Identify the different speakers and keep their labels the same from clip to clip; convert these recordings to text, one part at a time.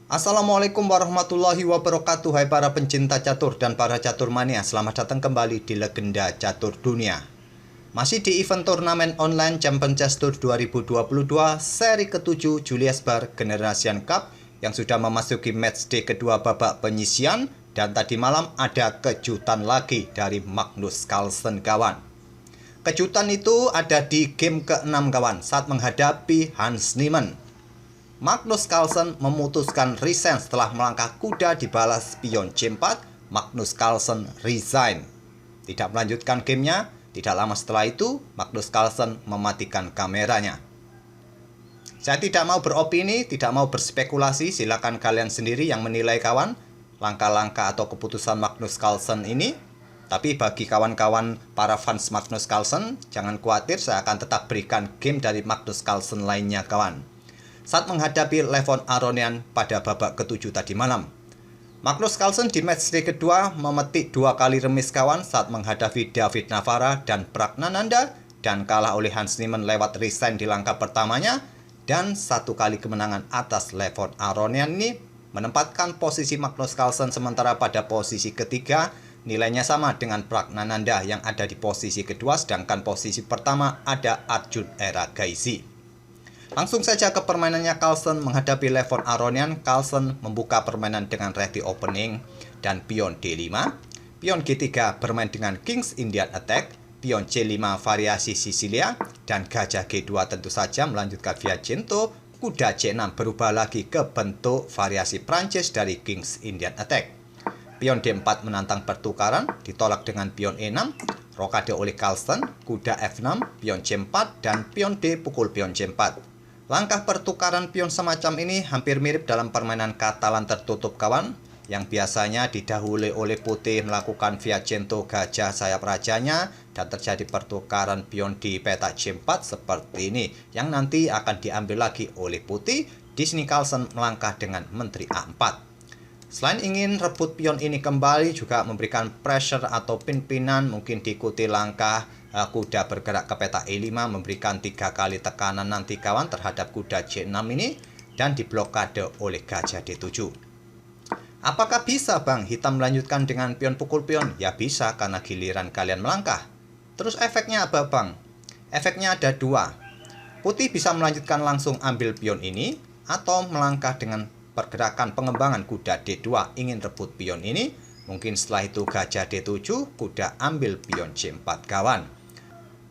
Speaker 1: Assalamualaikum warahmatullahi wabarakatuh. Hai para pencinta catur dan para catur mania, selamat datang kembali di Legenda Catur Dunia. Masih di event turnamen online Champion Chess Tour 2022 seri ke-7 Julius Baer Generation Cup yang sudah memasuki matchday kedua babak penyisian, dan tadi malam ada kejutan lagi dari Magnus Carlsen kawan. Kejutan itu ada di game ke-6 kawan, saat menghadapi Hans Niemann. Magnus Carlsen memutuskan resign setelah melangkah kuda dibalas pion C4. Magnus Carlsen resign, tidak melanjutkan gamenya. Tidak lama setelah itu Magnus Carlsen mematikan kameranya. Saya tidak mau beropini, tidak mau berspekulasi. Silakan kalian sendiri yang menilai kawan langkah-langkah atau keputusan Magnus Carlsen ini. Tapi bagi kawan-kawan para fans Magnus Carlsen, jangan khawatir, saya akan tetap berikan game dari Magnus Carlsen lainnya kawan. Saat menghadapi Levon Aronian pada babak ke-7 tadi malam, Magnus Carlsen di matchday kedua memetik 2 kali remis kawan saat menghadapi David Navara dan Praggnanandhaa, dan kalah oleh Hans Niemann lewat resign di langkah pertamanya, dan 1 kali kemenangan atas Levon Aronian ini menempatkan posisi Magnus Carlsen sementara pada posisi ketiga. Nilainya sama dengan Praggnanandhaa yang ada di posisi kedua, sedangkan posisi pertama ada Arjun Erigaisi. Langsung saja ke permainannya Carlsen menghadapi Levon Aronian. Carlsen membuka permainan dengan ready opening dan pion D5. Pion G3 bermain dengan King's Indian Attack. Pion C5 variasi Sicilia. Dan gajah G2 tentu saja melanjutkan Viajento. Kuda C6 berubah lagi ke bentuk variasi Prancis dari King's Indian Attack. Pion D4 menantang pertukaran, ditolak dengan pion E6. Rokade oleh Carlsen, kuda F6, pion C4, dan pion D pukul pion C4. Langkah pertukaran pion semacam ini hampir mirip dalam permainan Katalan tertutup kawan, yang biasanya didahului oleh putih melakukan Viajento gajah sayap rajanya dan terjadi pertukaran pion di petak C4 seperti ini, yang nanti akan diambil lagi oleh putih. Di sini Carlsen melangkah dengan menteri A4. Selain ingin rebut pion ini kembali, juga memberikan pressure atau pin-pinan, mungkin diikuti langkah kuda bergerak ke petak E5, memberikan 3 kali tekanan nanti kawan terhadap kuda C6 ini, dan diblokade oleh gajah D7. Apakah bisa bang hitam melanjutkan dengan pion pukul pion? Ya bisa, karena giliran kalian melangkah. Terus efeknya apa bang? Efeknya ada 2. Putih bisa melanjutkan langsung ambil pion ini, atau melangkah dengan pergerakan pengembangan kuda D2 ingin rebut pion ini. Mungkin setelah itu gajah D7, kuda ambil pion C4 kawan.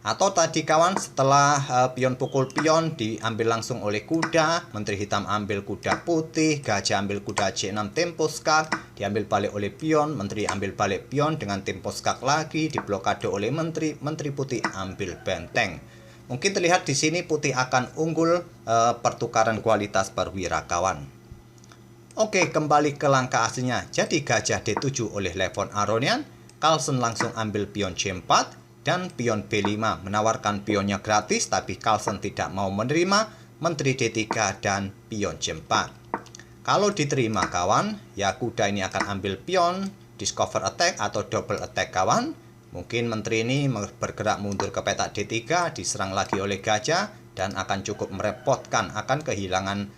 Speaker 1: Atau tadi kawan, setelah pion pukul pion diambil langsung oleh kuda, menteri hitam ambil kuda putih, gajah ambil kuda C6 tempo skak, diambil balik oleh pion, menteri ambil balik pion dengan tempo skak lagi, diblokade oleh menteri putih ambil benteng. Mungkin terlihat di sini putih akan unggul pertukaran kualitas perwira kawan. Oke, kembali ke langkah aslinya. Jadi gajah D7 oleh Levon Aronian, Carlsen langsung ambil pion C4 dan pion B5, menawarkan pionnya gratis, tapi Carlsen tidak mau menerima menteri D3 dan pion C4. Kalau diterima kawan, ya kuda ini akan ambil pion, discover attack atau double attack kawan. Mungkin menteri ini bergerak mundur ke petak D3, diserang lagi oleh gajah, dan akan cukup merepotkan, akan kehilangan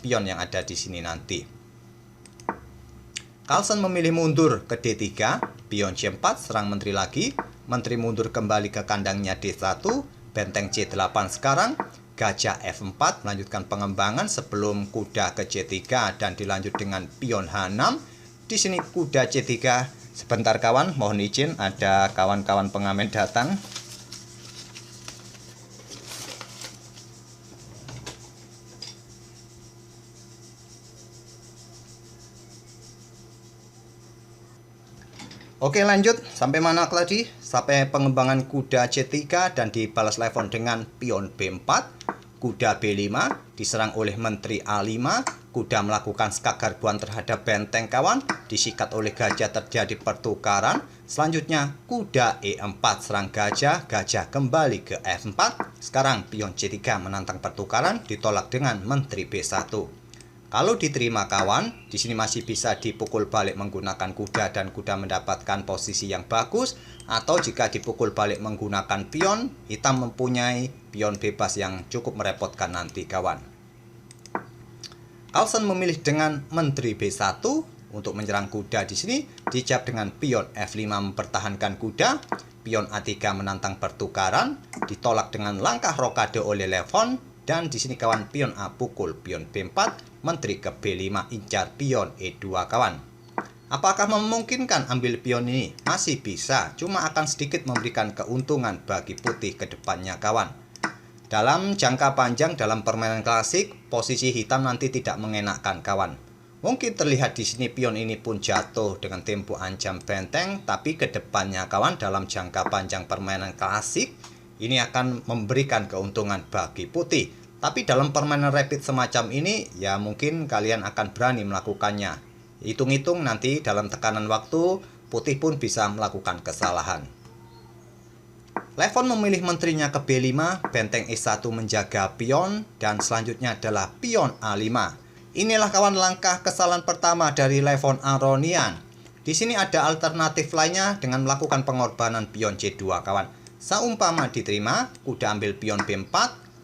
Speaker 1: pion yang ada di sini nanti. Carlsen memilih mundur ke D3, pion C4, serang menteri lagi. Menteri mundur kembali ke kandangnya D1, benteng C8 sekarang, gajah F4 melanjutkan pengembangan sebelum kuda ke C3 dan dilanjut dengan pion H6. Di sini kuda C3. Sebentar kawan, mohon izin, ada kawan-kawan pengamen datang. Oke, lanjut. Sampai mana tadi? Sampai pengembangan kuda C3 dan dibalas Levon dengan pion B4. Kuda B5 diserang oleh menteri A5. Kuda melakukan skak garbuan terhadap benteng kawan. Disikat oleh gajah, terjadi pertukaran. Selanjutnya kuda E4 serang gajah. Gajah kembali ke F4. Sekarang pion C3 menantang pertukaran, ditolak dengan menteri B1. Kalau diterima kawan, di sini masih bisa dipukul balik menggunakan kuda dan kuda mendapatkan posisi yang bagus. Atau jika dipukul balik menggunakan pion, hitam mempunyai pion bebas yang cukup merepotkan nanti kawan. Carlsen memilih dengan menteri B1 untuk menyerang kuda di sini, dijawab dengan pion F5 mempertahankan kuda, pion A3 menantang pertukaran, ditolak dengan langkah rokade oleh Levon, dan di sini kawan pion A pukul pion B4, menteri ke B5 incar pion E2 kawan. Apakah memungkinkan ambil pion ini? Masih bisa, cuma akan sedikit memberikan keuntungan bagi putih ke depannya kawan. Dalam jangka panjang dalam permainan klasik, posisi hitam nanti tidak mengenakkan kawan. Mungkin terlihat di sini pion ini pun jatuh dengan tempo ancam benteng, tapi ke depannya kawan dalam jangka panjang permainan klasik, ini akan memberikan keuntungan bagi putih. Tapi dalam permainan rapid semacam ini, ya mungkin kalian akan berani melakukannya. Hitung-hitung nanti dalam tekanan waktu, putih pun bisa melakukan kesalahan. Levon memilih menterinya ke B5, benteng E1 menjaga pion, dan selanjutnya adalah pion A5. Inilah kawan langkah kesalahan pertama dari Levon Aronian. Di sini ada alternatif lainnya dengan melakukan pengorbanan pion C2 kawan. Seumpama diterima, kuda ambil pion B4,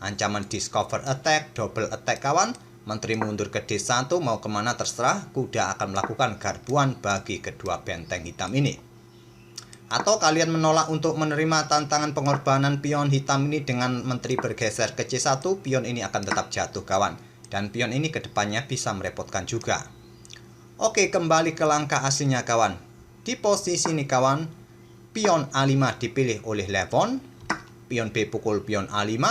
Speaker 1: ancaman discover attack, double attack kawan. Menteri mundur ke D1 mau kemana terserah, kuda akan melakukan garbuan bagi kedua benteng hitam ini. Atau kalian menolak untuk menerima tantangan pengorbanan pion hitam ini dengan menteri bergeser ke C1, pion ini akan tetap jatuh kawan. Dan pion ini ke depannya bisa merepotkan juga. Oke, kembali ke langkah aslinya kawan. Di posisi ini kawan, pion A5 dipilih oleh Levon, pion B pukul pion A5,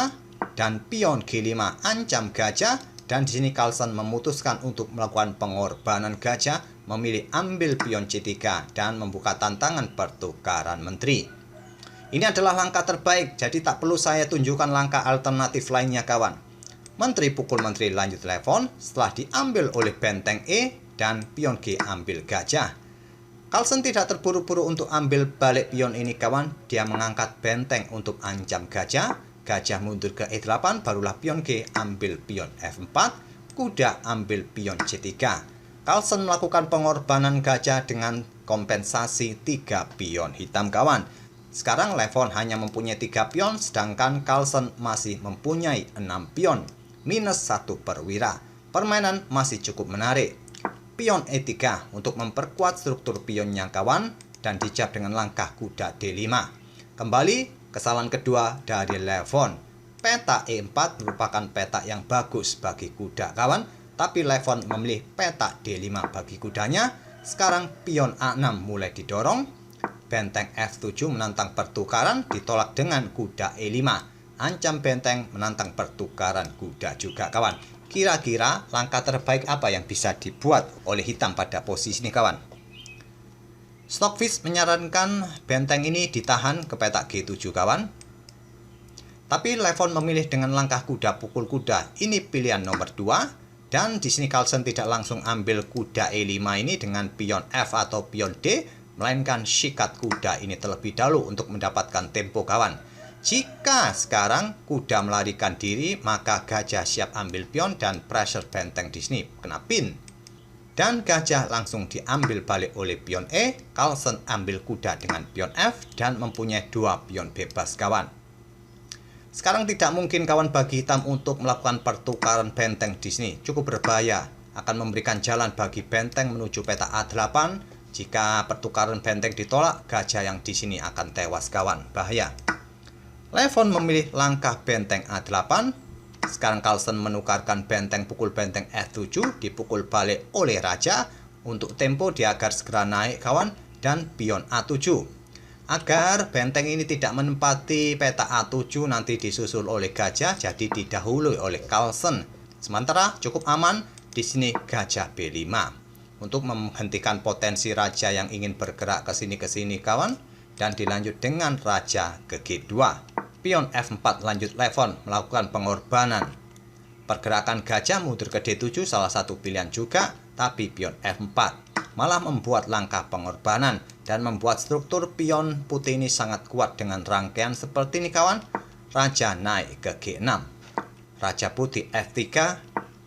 Speaker 1: dan pion G5 ancam gajah. Dan di sini Carlsen memutuskan untuk melakukan pengorbanan gajah, memilih ambil pion C3 dan membuka tantangan pertukaran menteri. Ini adalah langkah terbaik, jadi tak perlu saya tunjukkan langkah alternatif lainnya kawan. Menteri pukul menteri lanjut Levon, setelah diambil oleh benteng E dan pion G ambil gajah. Carlsen tidak terburu-buru untuk ambil balik pion ini kawan, dia mengangkat benteng untuk ancam gajah. Gajah mundur ke E8, barulah pion G ambil pion F4, kuda ambil pion C3. Carlsen melakukan pengorbanan gajah dengan kompensasi 3 pion hitam kawan. Sekarang Levon hanya mempunyai 3 pion, sedangkan Carlsen masih mempunyai 6 pion, minus 1 perwira. Permainan masih cukup menarik. Pion E3 untuk memperkuat struktur pionnya kawan, dan dijawab dengan langkah kuda D5. Kembali kesalahan kedua dari Levon. Peta E4 merupakan peta yang bagus bagi kuda kawan, tapi Levon memilih peta D5 bagi kudanya. Sekarang pion A6 mulai didorong, benteng F7 menantang pertukaran, ditolak dengan kuda E5. Ancam benteng menantang pertukaran kuda juga kawan. Kira-kira langkah terbaik apa yang bisa dibuat oleh hitam pada posisi ini kawan? Stockfish menyarankan benteng ini ditahan ke peta G7 kawan. Tapi Levon memilih dengan langkah kuda pukul kuda. Ini pilihan nomor 2. Dan di sini Carlsen tidak langsung ambil kuda E5 ini dengan pion F atau pion D, melainkan sikat kuda ini terlebih dahulu untuk mendapatkan tempo kawan. Jika sekarang kuda melarikan diri, maka gajah siap ambil pion dan pressure benteng di sini kena pin. Dan gajah langsung diambil balik oleh pion E. Carlsen ambil kuda dengan pion F dan mempunyai 2 pion bebas kawan. Sekarang tidak mungkin kawan bagi hitam untuk melakukan pertukaran benteng di sini. Cukup berbahaya, akan memberikan jalan bagi benteng menuju peta A8. Jika pertukaran benteng ditolak, gajah yang di sini akan tewas kawan. Bahaya. Levon memilih langkah benteng A8. Sekarang Carlsen menukarkan benteng pukul benteng F7, dipukul balik oleh raja. Untuk tempo dia agar segera naik kawan, dan pion A7. Agar benteng ini tidak menempati peta A7 nanti disusul oleh gajah, jadi didahului oleh Carlsen. Sementara cukup aman di sini gajah B5 untuk menghentikan potensi raja yang ingin bergerak ke sini kawan, dan dilanjut dengan raja ke G2. Pion F4 lanjut Levon melakukan pengorbanan. Pergerakan gajah mundur ke D7 salah satu pilihan juga, tapi pion F4 malah membuat langkah pengorbanan dan membuat struktur pion putih ini sangat kuat dengan rangkaian seperti ini kawan. Raja naik ke G6, raja putih F3,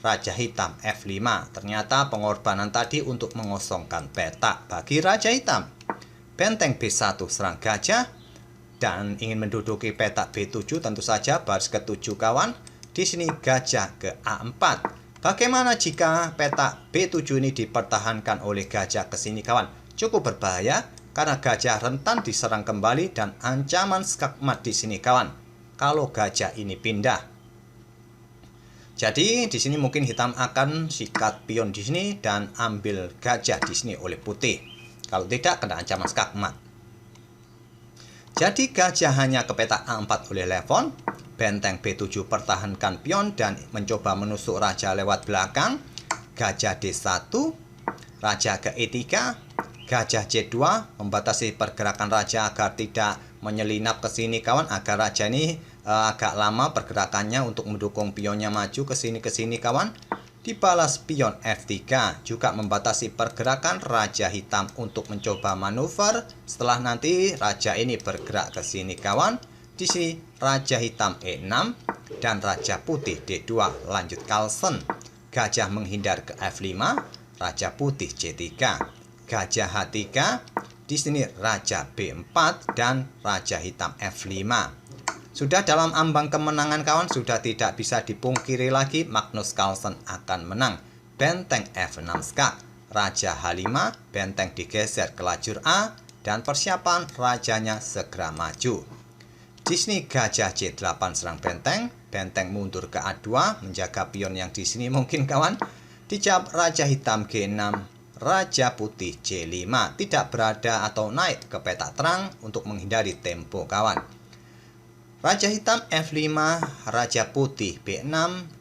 Speaker 1: raja hitam F5. Ternyata pengorbanan tadi untuk mengosongkan peta bagi raja hitam. Benteng B1 serang gajah dan ingin menduduki peta B7, tentu saja baris ke-7 kawan. Di sini gajah ke A4. Bagaimana jika petak B7 ini dipertahankan oleh gajah ke sini kawan? Cukup berbahaya karena gajah rentan diserang kembali dan ancaman skakmat di sini kawan. Kalau gajah ini pindah. Jadi di sini mungkin hitam akan sikat pion di sini dan ambil gajah di sini oleh putih. Kalau tidak kena ancaman skakmat. Jadi gajah hanya ke petak A4 oleh Levon. Benteng B7 pertahankan pion dan mencoba menusuk raja lewat belakang. Gajah D1, raja ke E3, gajah C2 membatasi pergerakan raja agar tidak menyelinap ke sini kawan, agar raja ini agak lama pergerakannya untuk mendukung pionnya maju ke sini kawan. Dibalas pion F3 juga membatasi pergerakan raja hitam untuk mencoba manuver setelah nanti raja ini bergerak ke sini kawan. Di sini raja hitam E6 dan raja putih D2 lanjut Carlsen. Gajah menghindar ke F5, raja putih C3. Gajah H3, di sini raja B4 dan raja hitam F5. Sudah dalam ambang kemenangan kawan, sudah tidak bisa dipungkiri lagi Magnus Carlsen akan menang. Benteng F6 skak, raja H5, benteng digeser ke lajur A dan persiapan rajanya segera maju. Di sini gajah C8 serang benteng, benteng mundur ke A2 menjaga pion yang di sini mungkin kawan. Dijawab raja hitam G6, raja putih C5 tidak berada atau naik ke petak terang untuk menghindari tempo kawan. Raja hitam F5, raja putih B6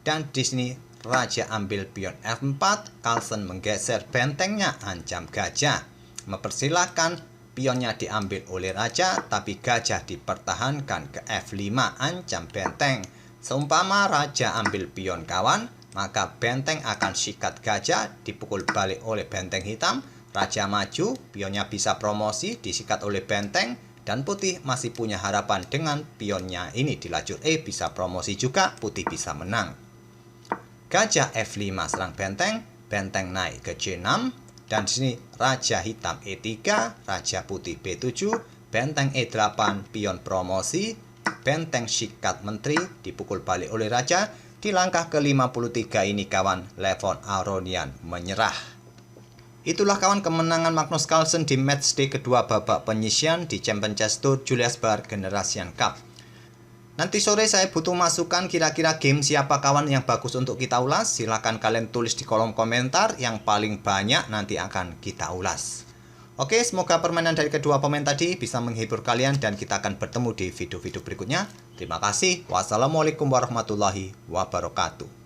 Speaker 1: dan di sini raja ambil pion F4, Carlsen menggeser bentengnya ancam gajah. Mempersilahkan pionnya diambil oleh raja, tapi gajah dipertahankan ke F5 ancam benteng. Seumpama raja ambil pion kawan, maka benteng akan sikat gajah, dipukul balik oleh benteng hitam. Raja maju, pionnya bisa promosi, disikat oleh benteng. Dan putih masih punya harapan dengan pionnya ini di lajur E bisa promosi juga, putih bisa menang. Gajah F5 serang benteng, benteng naik ke C6. Dan di sini raja hitam E3, raja putih B7, benteng E8, pion promosi, benteng sikat menteri, dipukul balik oleh raja. Di langkah ke-53 ini kawan, Levon Aronian menyerah. Itulah kawan kemenangan Magnus Carlsen di matchday kedua babak penyisian di Champion Chess Tour Julius Baer Generation Cup. Nanti sore saya butuh masukan kira-kira game siapa kawan yang bagus untuk kita ulas. Silahkan kalian tulis di kolom komentar, yang paling banyak nanti akan kita ulas. Oke, semoga permainan dari kedua pemain tadi bisa menghibur kalian dan kita akan bertemu di video-video berikutnya. Terima kasih. Wassalamualaikum warahmatullahi wabarakatuh.